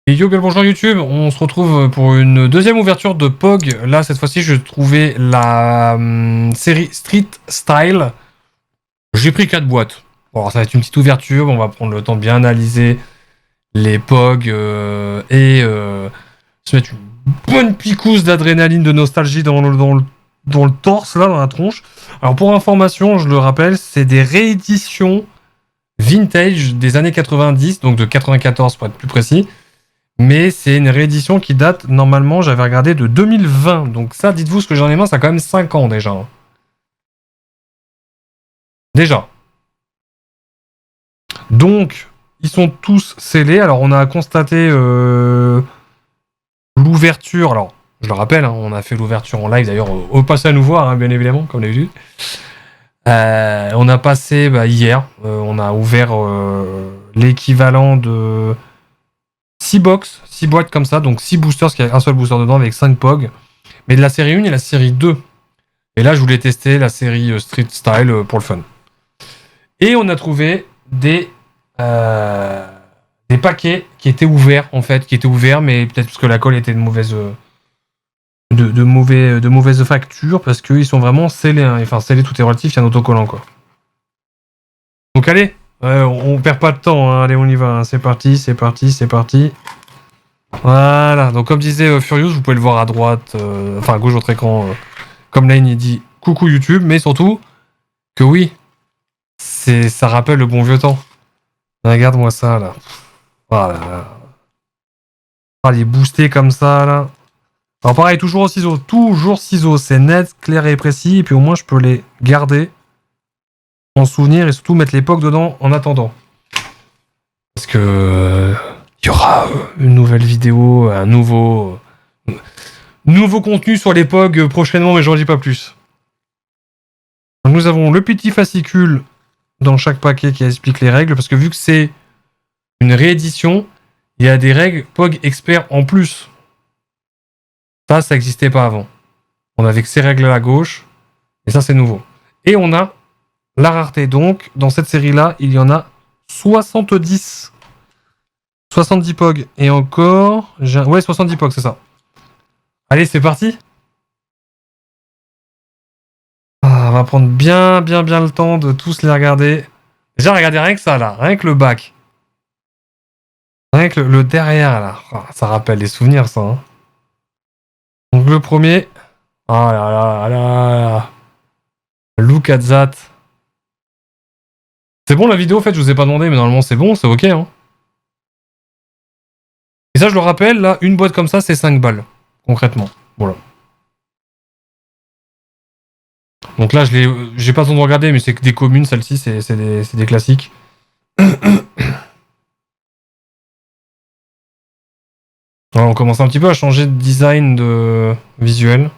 Et yo, bien le bonjour YouTube, on se retrouve pour une deuxième ouverture de POG. Là, cette fois-ci, je trouvais la série Street Style. J'ai pris 4 boîtes. Bon, alors, ça va être une petite ouverture, on va prendre le temps de bien analyser les POG et se mettre une bonne picouse d'adrénaline, de nostalgie dans le torse, là, dans la tronche. Alors, pour information, je le rappelle, c'est des rééditions vintage des années 90, donc de 94 pour être plus précis. Mais c'est une réédition qui date, normalement, j'avais regardé de 2020. Donc ça, dites-vous, ce que j'en ai main, ça a quand même 5 ans déjà. Déjà. Donc, ils sont tous scellés. Alors, on a constaté l'ouverture. Alors, je le rappelle, hein, on a fait l'ouverture en live, d'ailleurs, au passé à nous voir, hein, bien évidemment, comme d'habitude. On a passé hier, on a ouvert l'équivalent de 6 box, 6 boîtes comme ça, donc 6 boosters, parce qu'il y a un seul booster dedans avec 5 POG. Mais de la série 1 et la série 2. Et là, je voulais tester la série Street Style pour le fun. Et on a trouvé des paquets qui étaient ouverts, en fait, mais peut-être parce que la colle était de mauvaise facture, parce qu'ils sont vraiment scellés. Hein. Enfin, scellés, tout est relatif, il y a un autocollant, quoi. Donc allez, on perd pas de temps, hein. Allez, on y va. Hein. C'est parti, c'est parti, c'est parti. Voilà, donc comme disait Furious, vous pouvez le voir à droite, enfin à gauche de votre écran, comme Lane il dit coucou YouTube, mais surtout que oui, ça rappelle le bon vieux temps. Regarde-moi ça là. Voilà. Ah, les boostés comme ça là. Alors pareil, toujours ciseaux, c'est net, clair et précis, et puis au moins je peux les garder en souvenir et surtout mettre l'époque dedans en attendant. Parce que il y aura une nouvelle vidéo, un nouveau contenu sur l'époque prochainement, mais j'en dis pas plus. Donc nous avons le petit fascicule dans chaque paquet qui explique les règles, parce que vu que c'est une réédition, il y a des règles POG Expert en plus. Ça n'existait pas avant. On avait que ces règles à gauche, et ça c'est nouveau. Et on a la rareté. Donc, dans cette série-là, il y en a 70. 70 POG. Et encore... Ouais, 70 POG, c'est ça. Allez, c'est parti. On va prendre bien le temps de tous les regarder. Déjà, regardez rien que ça, là. Rien que le bac. Rien que le derrière, là. Ça rappelle les souvenirs, ça. Hein. Donc, le premier... Oh là là là. Look at that. C'est bon la vidéo, en fait, je vous ai pas demandé, mais normalement c'est bon, c'est ok. Hein. Et ça, je le rappelle, là, une boîte comme ça, c'est 5 balles, concrètement. Voilà. Donc là, j'ai pas besoin de regarder, mais c'est que des communes, celle-ci, c'est des classiques. Alors, on commence un petit peu à changer de design de visuel.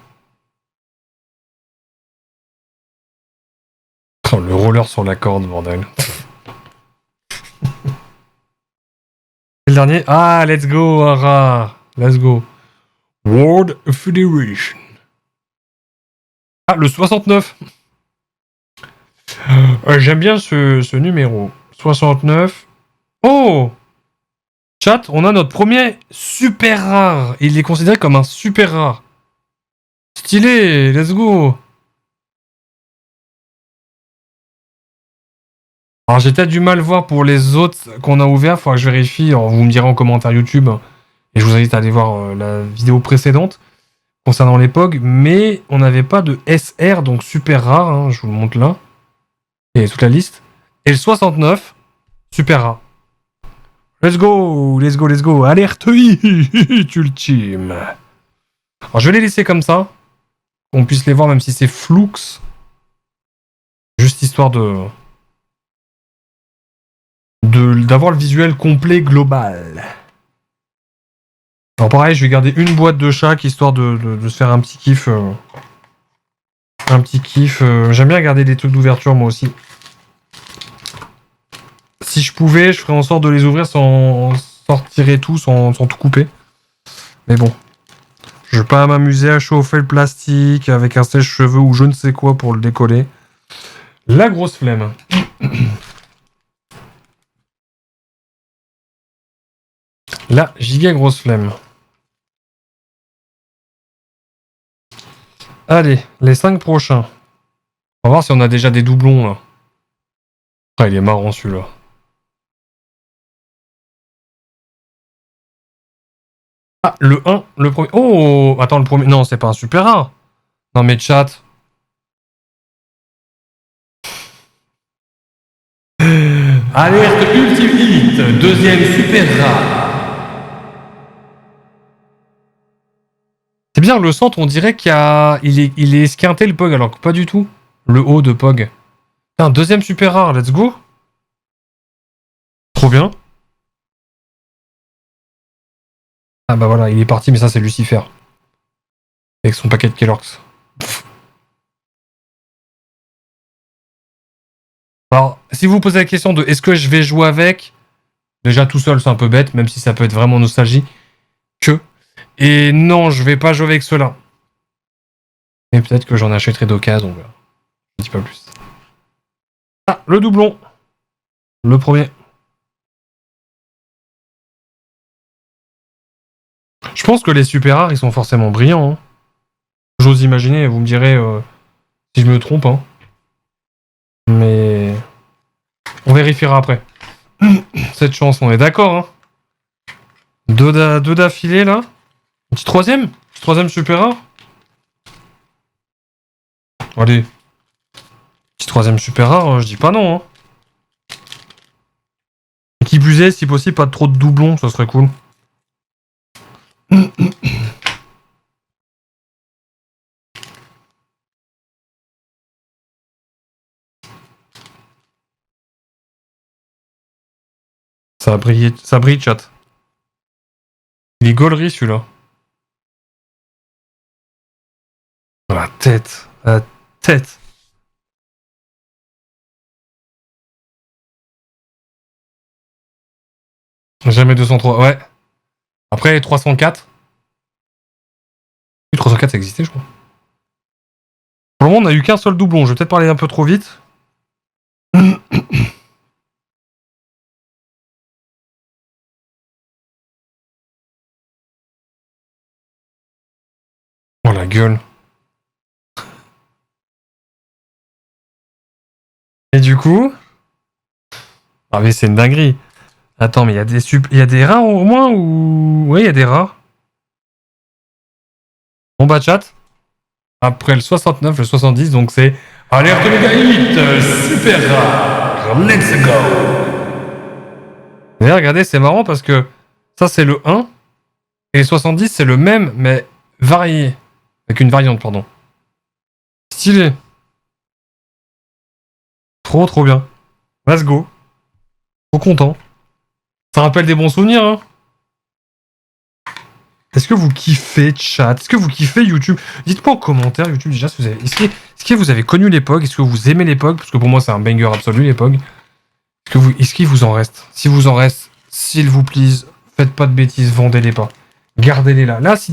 Oh, le roller sur la corde, bordel. Et le dernier. Ah, let's go, Ara. Let's go. World Federation. Ah, le 69. J'aime bien ce numéro. 69. Oh! Chat, on a notre premier super rare. Il est considéré comme un super rare. Stylé, let's go. Alors j'ai peut-être du mal voir pour les autres qu'on a ouverts, faudra que je vérifie. Alors, vous me direz en commentaire YouTube. Et je vous invite à aller voir la vidéo précédente concernant les POG. Mais on n'avait pas de SR, donc super rare. Hein, je vous le montre là. Et toute la liste. Et le 69, super rare. Let's go, let's go, let's go. Alerte ultime. Alors je vais les laisser comme ça. Qu'on puisse les voir même si c'est flux. Juste histoire d'avoir le visuel complet global. Alors pareil, je vais garder une boîte de chaque histoire de se faire un petit kiff. Un petit kiff. J'aime bien garder des trucs d'ouverture moi aussi. Si je pouvais, je ferais en sorte de les ouvrir sans retirer tout, sans tout couper. Mais bon. Je vais pas m'amuser à chauffer le plastique avec un sèche-cheveux ou je ne sais quoi pour le décoller. La grosse flemme. La giga grosse flemme. Allez, les 5 prochains. On va voir si on a déjà des doublons là. Ah, il est marrant celui-là. Ah, le 1, le premier. Oh, attends, le premier. Non, c'est pas un super rare. Non, mais chat. Alerte ultimate, deuxième super rare. C'est bien, le centre, on dirait qu'il y a. Il est esquinté le Pog, alors que pas du tout. Le haut de Pog. Un deuxième super rare, let's go. Trop bien. Ah bah voilà, il est parti, mais ça c'est Lucifer. Avec son paquet de Kellogg's. Alors, si vous posez la question de est-ce que je vais jouer avec, déjà tout seul c'est un peu bête, même si ça peut être vraiment nostalgie. Et non, je vais pas jouer avec cela. Mais peut-être que j'en achèterai d'occasion, on verra. Je dis pas plus. Ah, le doublon. Le premier. Je pense que les super rares, ils sont forcément brillants. Hein. J'ose imaginer, vous me direz si je me trompe. Hein. Mais on vérifiera après. Cette chance, on est d'accord. Hein. Deux d'affilée, là. Petit troisième. Petit troisième super rare. Allez. Petit troisième super rare, je dis pas non. Hein. Qui plus est, si possible, pas trop de doublons, ça serait cool. Ça brille, chat. Il est gaulerie, celui-là. La tête. La tête. Jamais 203, ouais. Après, 304. Oui, 304, ça existait, je crois. Pour le moment, on n'a eu qu'un seul doublon. Je vais peut-être parler un peu trop vite. Oh la gueule. Et du coup. Ah, mais c'est une dinguerie. Attends, mais il y a des rares au moins ou. Oui, il y a des rares. Bon bah, chat. Après le 69, le 70, donc c'est. Alerte méga hit, super rare. Let's go. Et regardez, c'est marrant parce que ça, c'est le 1. Et le 70, c'est le même, mais varié. Avec une variante, pardon. Stylé. Trop, trop bien. Let's go. Trop content. Ça rappelle des bons souvenirs, hein. Est-ce que vous kiffez chat? Est-ce que vous kiffez YouTube? Dites-moi en commentaire YouTube déjà si vous avez. Est-ce que vous avez connu l'époque? Est-ce que vous aimez l'époque? Parce que pour moi c'est un banger absolu l'époque. Est-ce qu'il vous en reste? Si vous en reste, s'il vous plaît, faites pas de bêtises, vendez-les pas. Gardez-les là. Là, si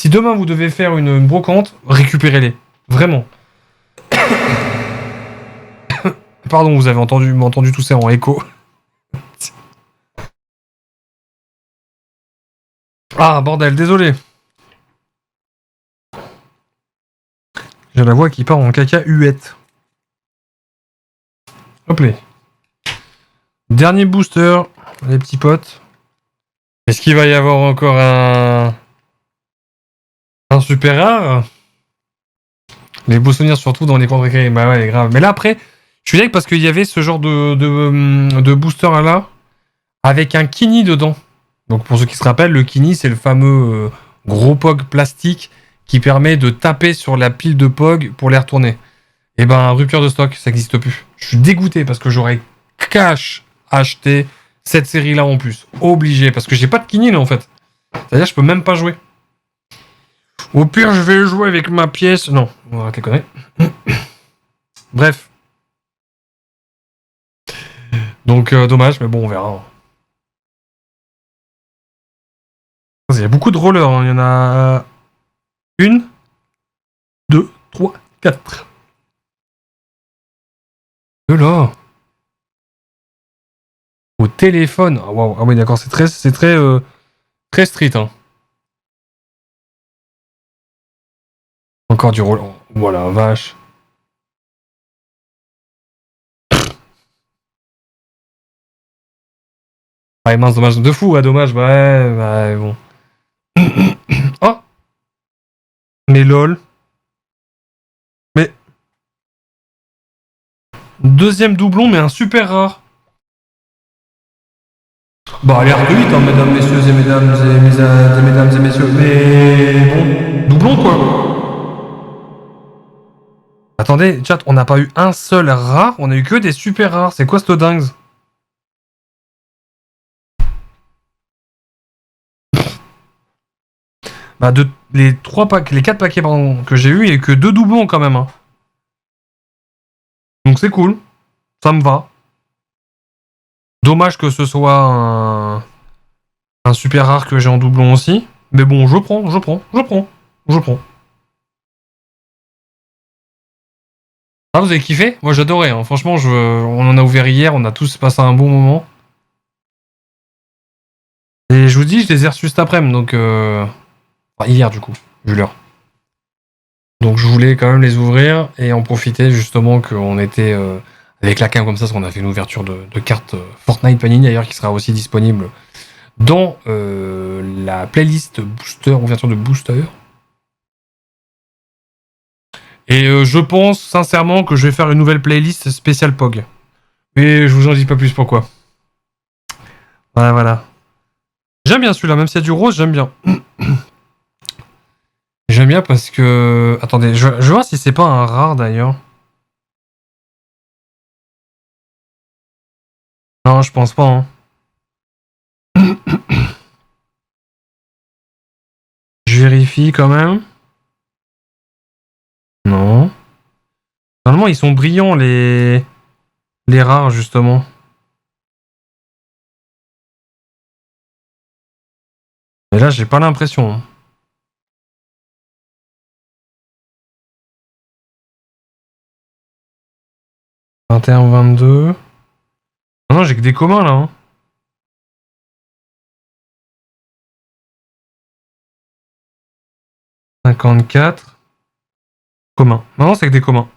demain vous devez faire une brocante, récupérez-les. Vraiment. Pardon, vous avez entendu tout ça en écho. Ah bordel, désolé. J'ai la voix qui part en caca huette. Hop là. Dernier booster, les petits potes. Est-ce qu'il va y avoir encore un super rare? Les beaux souvenirs surtout dans les contre écrits. Bah ouais, grave. Mais là après, je suis d'accord parce qu'il y avait ce genre de booster là avec un kini dedans. Donc pour ceux qui se rappellent, le kini c'est le fameux gros POG plastique qui permet de taper sur la pile de POG pour les retourner. Et ben rupture de stock, ça n'existe plus. Je suis dégoûté parce que j'aurais cash acheté cette série là en plus. Obligé parce que j'ai pas de kini là en fait. C'est-à-dire je peux même pas jouer. Au pire, je vais jouer avec ma pièce. Non, on va arrêter les conneries. Bref. Donc, dommage, mais bon, on verra. Il y a beaucoup de rollers. Hein. Il y en a une, deux, trois, quatre. De là. Au téléphone. Ah, wow. Ah oui, d'accord, c'est très Très street, hein. Encore du rôle. Voilà, vache. Ouais, mince, dommage. De fou, ouais, dommage. Ouais, bon. Oh. Mais lol. Mais. Deuxième doublon, mais un super rare. Bah, allez, vite, hein, mesdames, messieurs et mesdames et messieurs. Mais bon, doublon quoi. Attendez, chat, on n'a pas eu un seul rare, on a eu que des super rares. C'est quoi ce dingue? Bah, les 4 paquets pardon, que j'ai eu, il n'y a que 2 doublons quand même. Hein. Donc c'est cool, ça me va. Dommage que ce soit un super rare que j'ai en doublon aussi. Mais bon, je prends. Ah, vous avez kiffé? Moi j'adorais, hein. Franchement, on en a ouvert hier, on a tous passé un bon moment. Et je vous dis, je les ai reçus cet après-midi, donc... Enfin, hier du coup, vu l'heure. Donc je voulais quand même les ouvrir et en profiter justement qu'on était avec la cam comme ça, parce qu'on a fait une ouverture de cartes Fortnite Panini d'ailleurs qui sera aussi disponible dans la playlist booster, ouverture de booster. Et je pense sincèrement que je vais faire une nouvelle playlist spéciale POG. Mais je vous en dis pas plus pourquoi. Ouais, voilà. J'aime bien celui-là, même s'il y a du rose, j'aime bien. J'aime bien parce que... Attendez, je vais voir si c'est pas un rare d'ailleurs. Non, je pense pas. Hein. Je vérifie quand même. Non. Normalement, ils sont brillants, les rares, justement. Mais là, j'ai pas l'impression. Hein. 21, 22. Non, j'ai que des communs, là. Hein. 54. Communs. Non, c'est que des communs.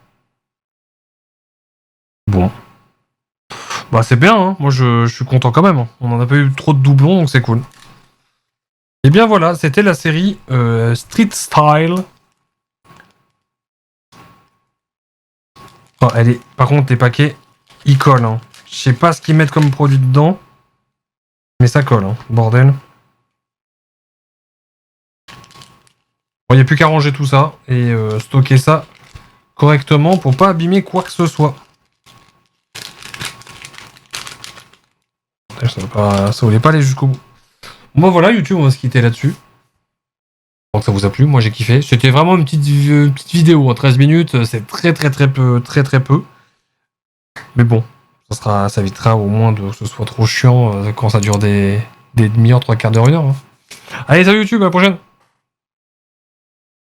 Bon. Bah, c'est bien, hein. Moi, je suis content quand même. Hein. On en a pas eu trop de doublons, donc c'est cool. Et bien voilà, c'était la série Street Style. Oh, par contre, les paquets, ils collent. Hein. Je sais pas ce qu'ils mettent comme produit dedans, mais ça colle, hein. Bordel. Bon, il n'y a plus qu'à ranger tout ça et stocker ça correctement pour pas abîmer quoi que ce soit. Ça voulait pas aller jusqu'au bout. Bon, voilà, YouTube, on va se quitter là-dessus. Donc ça vous a plu, moi j'ai kiffé. C'était vraiment une petite vidéo, 13 minutes, c'est très peu. Mais bon, ça évitera au moins de que ce soit trop chiant quand ça dure des demi-heures, 3 quarts d'heure, 1 heure. Hein. Allez, salut YouTube, à la prochaine!